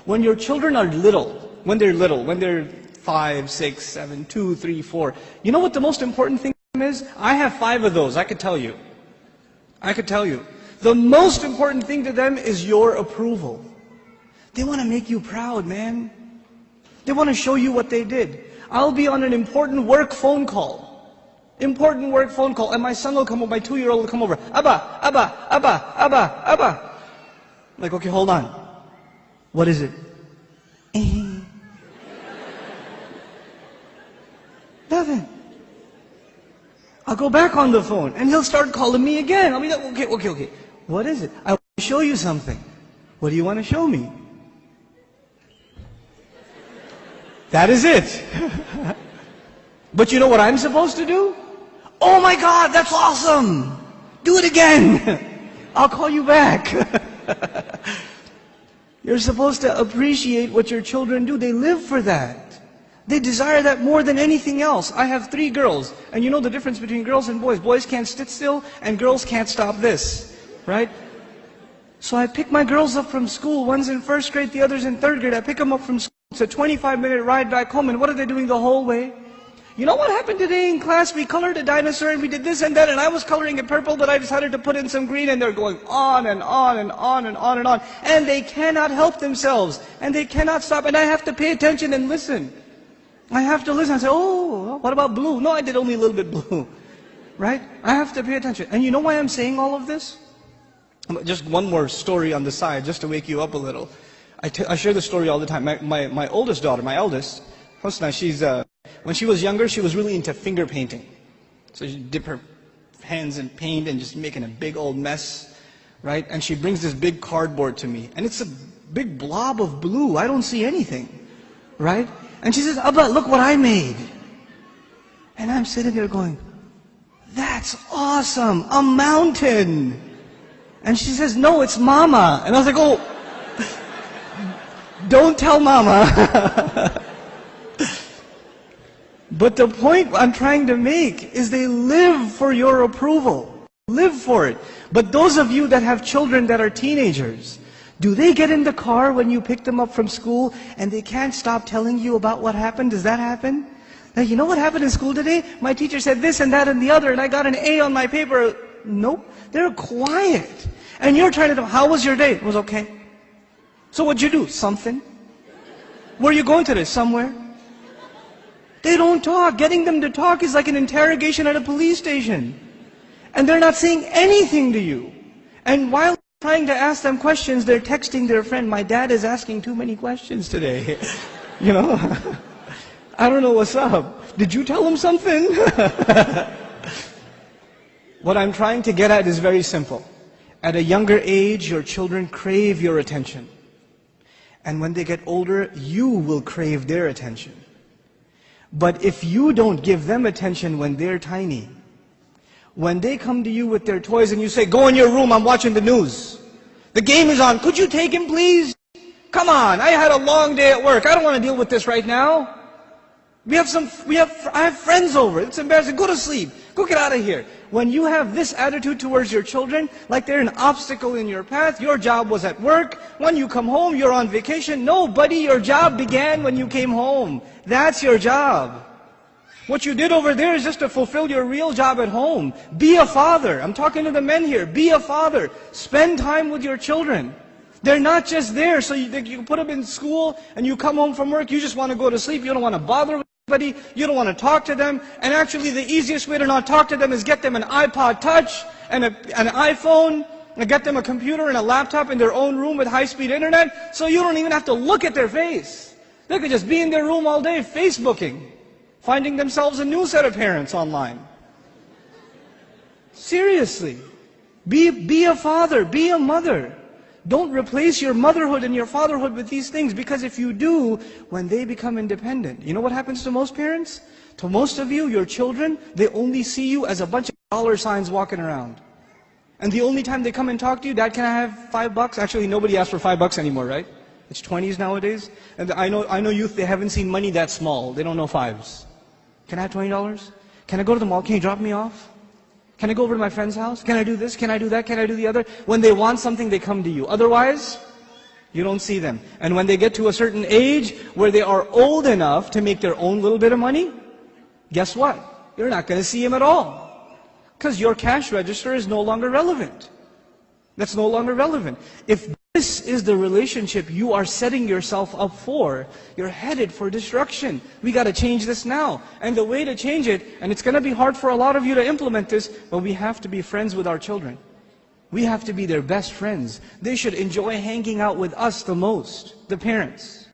When your children are little, when they're 5, 6, 7, 2, 3, 4, you know what the most important thing is? I have 5 of those, I could tell you. The most important thing to them is your approval. They want to make you proud, man. They want to show you what they did. I'll be on an important work phone call. And my son will come over, my 2-year-old will come over. Abba. Like, okay, hold on. What is it? Nothing. I'll go back on the phone and he'll start calling me again. I'll be like, okay. What is it? I want to show you something. What do you want to show me? That is it. But you know what I'm supposed to do? Oh my God, that's awesome. Do it again. I'll call you back. You're supposed to appreciate what your children do. They live for that. They desire that more than anything else. I have 3 girls, and you know the difference between girls and boys. Boys can't sit still, and girls can't stop this, right? So I pick my girls up from school. One's in 1st grade, the other's in 3rd grade. I pick them up from school. It's a 25-minute ride back home, and what are they doing the whole way? You know what happened today in class? We colored a dinosaur, and we did this and that, and I was coloring it purple, but I decided to put in some green, and they're going on and on and on and on and on. And they cannot help themselves, and they cannot stop, and I have to pay attention and listen. I have to listen and say, oh, what about blue? No, I did only a little bit blue. Right? I have to pay attention. And you know why I'm saying all of this? Just one more story on the side, just to wake you up a little. I share this story all the time. My oldest daughter, my eldest, Husna, when she was younger, she was really into finger painting. So she'd dip her hands in paint and just making a big old mess, right? And she brings this big cardboard to me. And it's a big blob of blue. I don't see anything, right? And she says, Abba, look what I made. And I'm sitting there going, that's awesome, a mountain. And she says, no, it's Mama. And I was like, oh, don't tell Mama. But the point I'm trying to make is they live for your approval. Live for it. But those of you that have children that are teenagers, do they get in the car when you pick them up from school and they can't stop telling you about what happened? Does that happen? Now, you know what happened in school today? My teacher said this and that and the other, and I got an A on my paper. Nope. They're quiet. And you're trying to know, how was your day? It was okay. So what'd you do? Something. Where are you going today? Somewhere. They don't talk. Getting them to talk is like an interrogation at a police station. And they're not saying anything to you. And while trying to ask them questions, they're texting their friend, my dad is asking too many questions today. You know, I don't know what's up. Did you tell him something? What I'm trying to get at is very simple. At a younger age, your children crave your attention. And when they get older, you will crave their attention. But if you don't give them attention when they're tiny, when they come to you with their toys and you say, go in your room, I'm watching the news. The game is on, could you take him please? Come on, I had a long day at work, I don't want to deal with this right now. I have friends over, it's embarrassing, go to sleep, go get out of here. When you have this attitude towards your children, like they're an obstacle in your path, your job was at work, when you come home, you're on vacation. No, buddy, your job began when you came home. That's your job. What you did over there is just to fulfill your real job at home. Be a father. I'm talking to the men here. Be a father. Spend time with your children. They're not just there so you put them in school and you come home from work, you just want to go to sleep, you don't want to bother with anybody, you don't want to talk to them, and actually the easiest way to not talk to them is get them an iPod Touch and an iPhone, and get them a computer and a laptop in their own room with high-speed internet, so you don't even have to look at their face. They could just be in their room all day Facebooking, finding themselves a new set of parents online. Seriously. Be a father, be a mother. Don't replace your motherhood and your fatherhood with these things, because if you do, when they become independent, you know what happens to most parents? To most of you, your children, they only see you as a bunch of dollar signs walking around. And the only time they come and talk to you, Dad, can I have $5? Actually, nobody asks for $5 anymore, right? It's 20s nowadays. And I know youth, they haven't seen money that small. They don't know fives. Can I have $20? Can I go to the mall? Can you drop me off? Can I go over to my friend's house? Can I do this? Can I do that? Can I do the other? When they want something, they come to you. Otherwise, You don't see them. And when they get to a certain age where they are old enough to make their own little bit of money, guess what? You're not going to see them at all. Because your cash register is no longer relevant. That's no longer relevant. If this is the relationship you are setting yourself up for, you're headed for destruction. We got to change this now. And the way to change it, and it's going to be hard for a lot of you to implement this, but we have to be friends with our children. We have to be their best friends. They should enjoy hanging out with us the most, the parents.